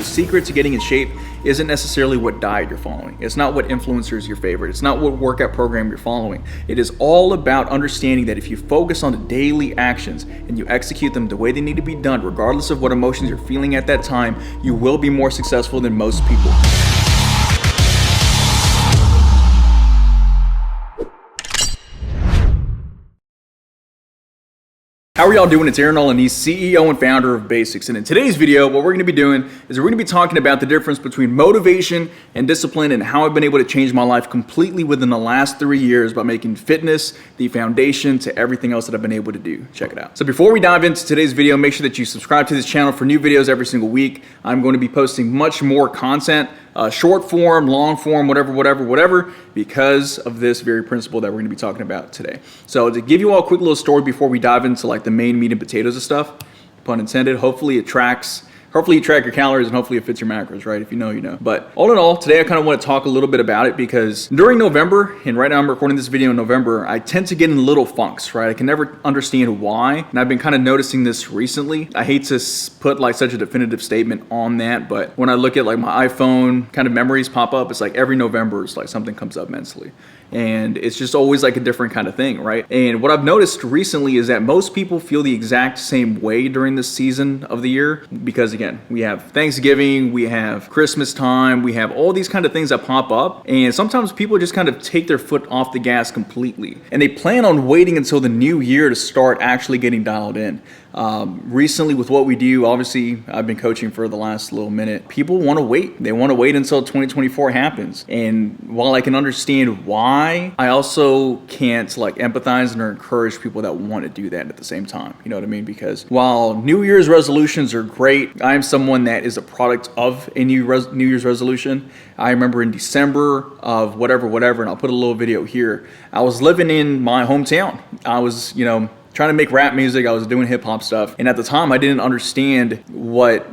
The secret to getting in shape isn't necessarily what diet you're following. It's not what influencer is your favorite. It's not what workout program you're following. It is all about understanding that if you focus on the daily actions and you execute them the way they need to be done, regardless of what emotions you're feeling at that time, you will be more successful than most people. How are y'all doing? It's Aaron Alanese, CEO and founder of Basics. And in today's video, what we're going to be doing is we're going to be talking about the difference between motivation and discipline and how I've been able to change my life completely within the last 3 years by making fitness the foundation to everything else that I've been able to do. Check it out. So before we dive into today's video, make sure that you subscribe to this channel for new videos every single week. I'm going to be posting much more content, short form, long form, whatever, because of this very principle that we're going to be talking about today. So to give you all a quick little story before we dive into like the main meat and potatoes of stuff, pun intended, hopefully you track your calories and hopefully it fits your macros, right? If you know, you know. But all in all, today I kind of want to talk a little bit about it because during November, and right now I'm recording this video in November, I tend to get in little funks, right? I can never understand why. And I've been kind of noticing this recently. I hate to put like such a definitive statement on that, but when I look at like my iPhone kind of memories pop up, it's like every November it's like something comes up mentally. And it's just always like a different kind of thing, right? And what I've noticed recently is that most people feel the exact same way during this season of the year because again, we have Thanksgiving, we have Christmas time, we have all these kind of things that pop up. And sometimes people just kind of take their foot off the gas completely. And they plan on waiting until the new year to start actually getting dialed in. Recently with what we do, obviously I've been coaching for the last little minute. People want to wait. They want to wait until 2024 happens. And while I can understand why, I also can't like empathize and encourage people that want to do that at the same time. You know what I mean? Because while New Year's resolutions are great, I am someone that is a product of a New Year's resolution. I remember in December of whatever, and I'll put a little video here. I was living in my hometown. I was, trying to make rap music. I was doing hip hop stuff. And at the time I didn't understand what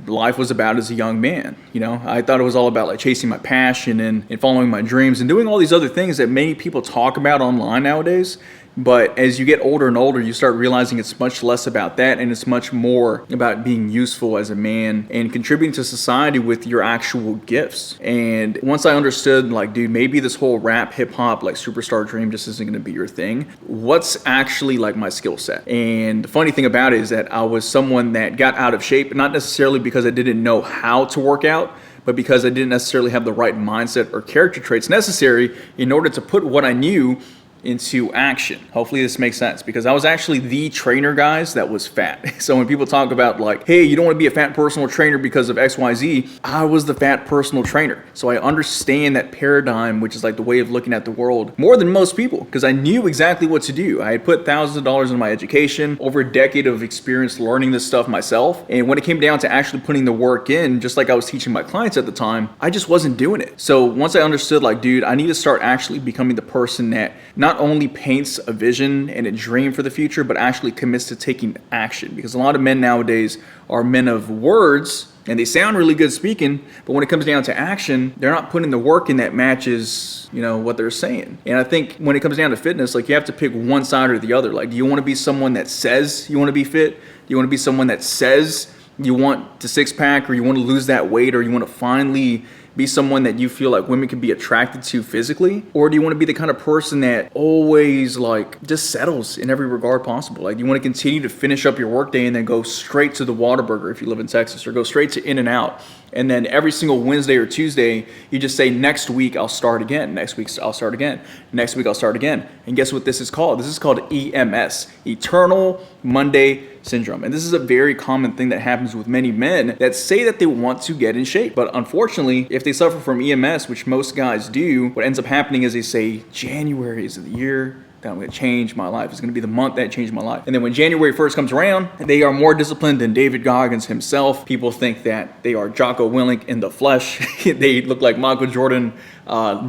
life was about as a young man. I thought it was all about like chasing my passion and following my dreams and doing all these other things that many people talk about online nowadays. But as you get older and older, you start realizing it's much less about that and it's much more about being useful as a man and contributing to society with your actual gifts. And once I understood like, dude, maybe this whole rap, hip hop, like superstar dream just isn't gonna be your thing. What's actually like my skill set? And the funny thing about it is that I was someone that got out of shape, not necessarily because I didn't know how to work out, but because I didn't necessarily have the right mindset or character traits necessary in order to put what I knew into action. Hopefully this makes sense because I was actually the trainer, guys, that was fat. So when people talk about like, hey, you don't want to be a fat personal trainer because of XYZ, I was the fat personal trainer. So I understand that paradigm, which is like the way of looking at the world more than most people because I knew exactly what to do. I had put thousands of dollars in my education, over a decade of experience learning this stuff myself. And when it came down to actually putting the work in, just like I was teaching my clients at the time, I just wasn't doing it. So once I understood like, dude, I need to start actually becoming the person that not only paints a vision and a dream for the future, but actually commits to taking action. Because a lot of men nowadays are men of words and they sound really good speaking, but when it comes down to action, they're not putting the work in that matches, what they're saying. And I think when it comes down to fitness, like you have to pick one side or the other. Like, do you want to be someone that says you want to be fit? Do you want to be someone that says you want the six pack or you want to lose that weight or you want to finally be someone that you feel like women can be attracted to physically? Or do you want to be the kind of person that always like just settles in every regard possible? Like, you want to continue to finish up your workday and then go straight to the Whataburger if you live in Texas, or go straight to In-N-Out. And then every single Wednesday or Tuesday, you just say, next week I'll start again. Next week I'll start again. Next week I'll start again. And guess what this is called? This is called EMS, Eternal Monday Syndrome. And this is a very common thing that happens with many men that say that they want to get in shape. But unfortunately, if they suffer from EMS, which most guys do, what ends up happening is they say, January is the year that I'm going to change my life. It's going to be the month that changed my life. And then when January 1st comes around, they are more disciplined than David Goggins himself. People think that they are Jocko Willink in the flesh. They look like Michael Jordan,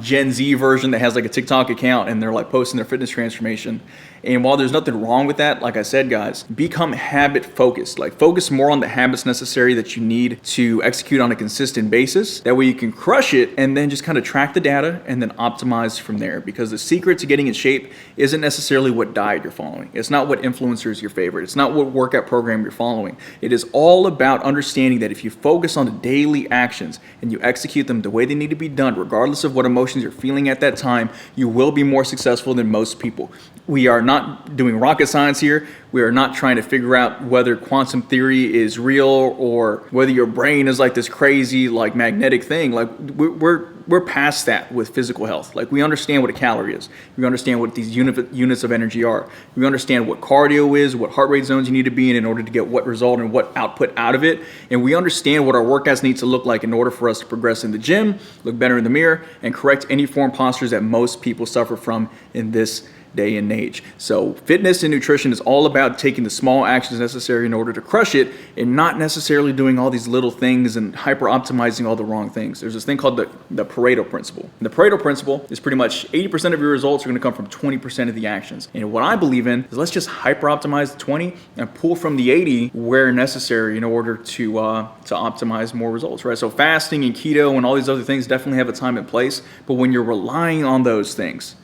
Gen Z version that has like a TikTok account and they're like posting their fitness transformation. And while there's nothing wrong with that, like I said, guys, become habit focused. Like, focus more on the habits necessary that you need to execute on a consistent basis. That way you can crush it and then just kind of track the data and then optimize from there. Because the secret to getting in shape isn't necessarily what diet you're following. It's not what influencer is your favorite. It's not what workout program you're following. It is all about understanding that if you focus on the daily actions and you execute them the way they need to be done, regardless of what emotions you're feeling at that time, you will be more successful than most people. We are not doing rocket science here. We are not trying to figure out whether quantum theory is real or whether your brain is like this crazy like magnetic thing. Like we're past that with physical health. Like we understand what a calorie is. We understand what these units of energy are. We understand what cardio is, what heart rate zones you need to be in order to get what result and what output out of it. And we understand what our workouts need to look like in order for us to progress in the gym, look better in the mirror, and correct any form postures that most people suffer from in this day and age. So fitness and nutrition is all about taking the small actions necessary in order to crush it and not necessarily doing all these little things and hyper optimizing all the wrong things. There's this thing called the Pareto principle. And the Pareto principle is pretty much 80% of your results are going to come from 20% of the actions. And what I believe in is let's just hyper optimize the 20 and pull from the 80 where necessary in order to optimize more results, right? So fasting and keto and all these other things definitely have a time and place, but when you're relying on those things,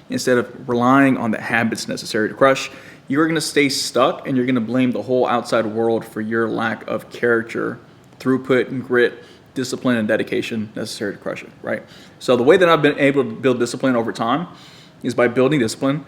instead of relying on the habits necessary to crush, you're going to stay stuck and you're going to blame the whole outside world for your lack of character, throughput, and grit, discipline, and dedication necessary to crush it, right? So the way that I've been able to build discipline over time is by building discipline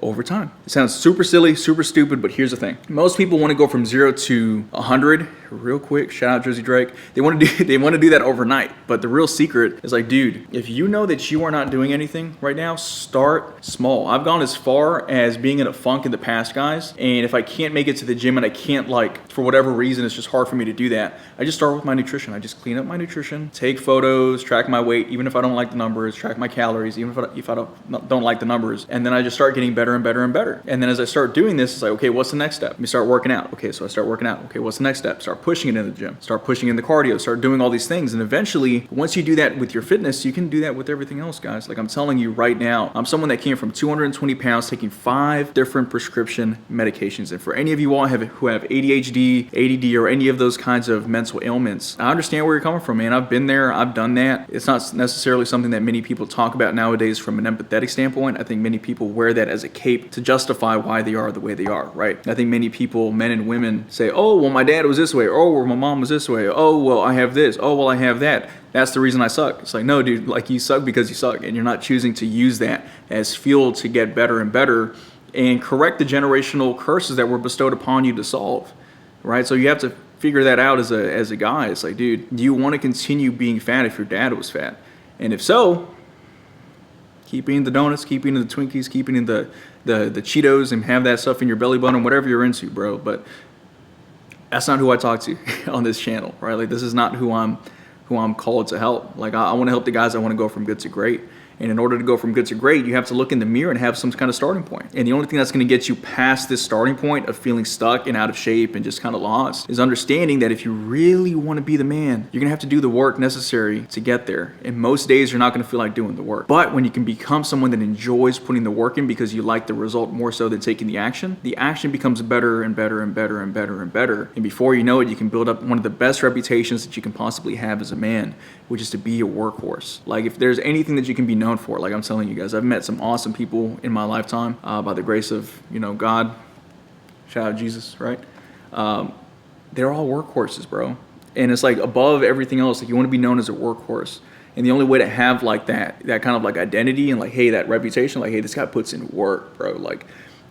over time. It sounds super silly, super stupid, but here's the thing. Most people want to go from 0 to 100 real quick. Shout out Jersey Drake. They want to do that overnight. But the real secret is like, dude, if you know that you are not doing anything right now, start small. I've gone as far as being in a funk in the past, guys. And if I can't make it to the gym and I can't, like, for whatever reason, it's just hard for me to do that, I just start with my nutrition. I just clean up my nutrition, take photos, track my weight, even if I don't like the numbers, track my calories, even if I don't like the numbers. And then I just start getting better and better and better. And then as I start doing this, it's like, okay, what's the next step? Let me start working out. Okay, so I start working out. Okay, what's the next step? Start pushing it in the gym. Start pushing in the cardio. Start doing all these things. And eventually, once you do that with your fitness, you can do that with everything else, guys. Like I'm telling you right now, I'm someone that came from 220 pounds taking 5 different prescription medications. And for any of you all who have ADHD, ADD, or any of those kinds of mental ailments, I understand where you're coming from, man. I've been there. I've done that. It's not necessarily something that many people talk about nowadays from an empathetic standpoint. I think many people wear that as a cape to justify why they are the way they are, right? I think many people, men and women, say, oh, well, my dad was this way. Oh, well, my mom was this way. Oh, well, I have this. Oh, well, I have that. That's the reason I suck. It's like, no, dude, like you suck because you suck, and you're not choosing to use that as fuel to get better and better and correct the generational curses that were bestowed upon you to solve, right? So you have to figure that out as a guy. It's like, dude, do you want to continue being fat if your dad was fat? And if so, keep eating the donuts, keep eating the Twinkies, keep eating the Cheetos, and have that stuff in your belly button, whatever you're into, bro. But that's not who I talk to on this channel, right? Like this is not who I'm called to help. Like I want to help the guys that want to go from good to great. And in order to go from good to great, you have to look in the mirror and have some kind of starting point. And the only thing that's going to get you past this starting point of feeling stuck and out of shape and just kind of lost is understanding that if you really want to be the man, you're going to have to do the work necessary to get there. And most days you're not going to feel like doing the work. But when you can become someone that enjoys putting the work in because you like the result more so than taking the action becomes better and better and better and better and better. And before you know it, you can build up one of the best reputations that you can possibly have as a man, which is to be a workhorse. Like if there's anything that you can be known for, like I'm telling you guys, I've met some awesome people in my lifetime by the grace of, God, shout out Jesus, right? They're all workhorses, bro. And it's like above everything else, like you want to be known as a workhorse. And the only way to have like that kind of like identity and like, hey, that reputation, like, hey, this guy puts in work, bro. Like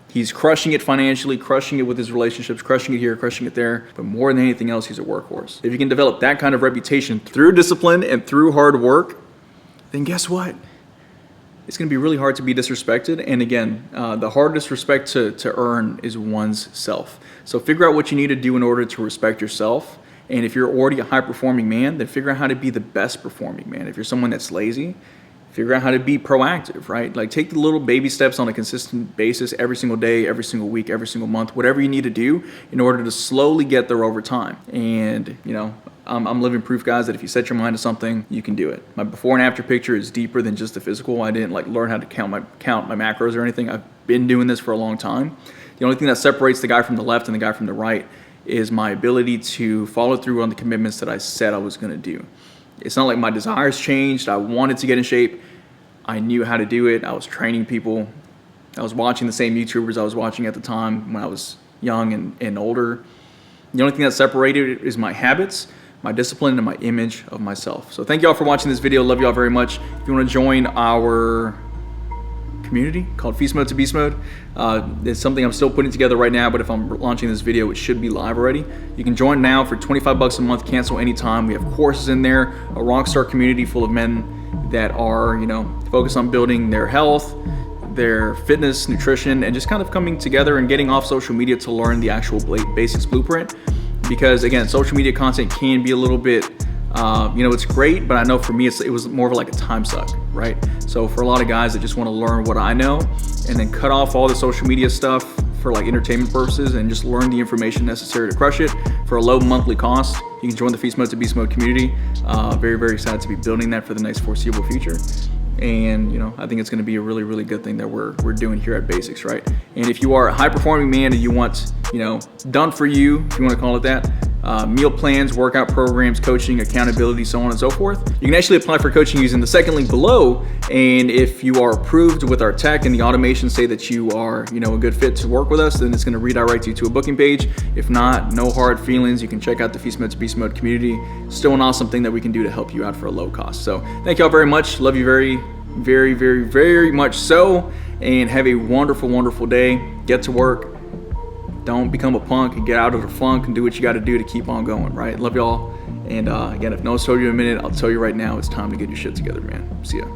he's crushing it financially, crushing it with his relationships, crushing it here, crushing it there. But more than anything else, he's a workhorse. If you can develop that kind of reputation through discipline and through hard work, then guess what? It's going to be really hard to be disrespected. And again, the hardest respect to earn is one's self. So figure out what you need to do in order to respect yourself. And if you're already a high-performing man, then figure out how to be the best performing man. If you're someone that's lazy, figure out how to be proactive, right? Like take the little baby steps on a consistent basis every single day, every single week, every single month, whatever you need to do in order to slowly get there over time. And, I'm living proof, guys, that if you set your mind to something, you can do it. My before and after picture is deeper than just the physical. I didn't learn how to count my macros or anything. I've been doing this for a long time. The only thing that separates the guy from the left and the guy from the right is my ability to follow through on the commitments that I said I was going to do. It's not like my desires changed. I wanted to get in shape. I knew how to do it. I was training people. I was watching the same YouTubers I was watching at the time when I was young and older. The only thing that separated is my habits, my discipline, and my image of myself. So thank you all for watching this video. Love you all very much. If you want to join our community called Feast Mode to Beast Mode, it's something I'm still putting together right now, but if I'm launching this video, it should be live already. You can join now for 25 bucks a month, cancel anytime. We have courses in there, a rockstar community full of men that are, focused on building their health, their fitness, nutrition, and just kind of coming together and getting off social media to learn the actual basics blueprint. Because again, social media content can be a little bit, it's great, but I know for me, it was more of like a time suck, right? So for a lot of guys that just want to learn what I know and then cut off all the social media stuff for like entertainment purposes and just learn the information necessary to crush it for a low monthly cost, you can join the Feast Mode to Beast Mode community. Very, very excited to be building that for the next foreseeable future. And I think it's going to be a really, really good thing that we're doing here at Basics, right? And if you are a high performing man and you want, done for you, if you want to call it that, meal plans, workout programs, coaching, accountability, so on and so forth, you can actually apply for coaching using the second link below. And if you are approved with our tech and the automations say that you are, a good fit to work with us, then it's going to redirect you to a booking page. If not, no hard feelings. You can check out the Feast Mode to Beast Mode community. Still an awesome thing that we can do to help you out for a low cost. So thank you all very much. Love you very, very, very, very much so. And have a wonderful, wonderful day. Get to work. Don't become a punk and get out of the funk and do what you got to do to keep on going, right? Love y'all. And again, if no one's told you in a minute, I'll tell you right now, it's time to get your shit together, man. See ya.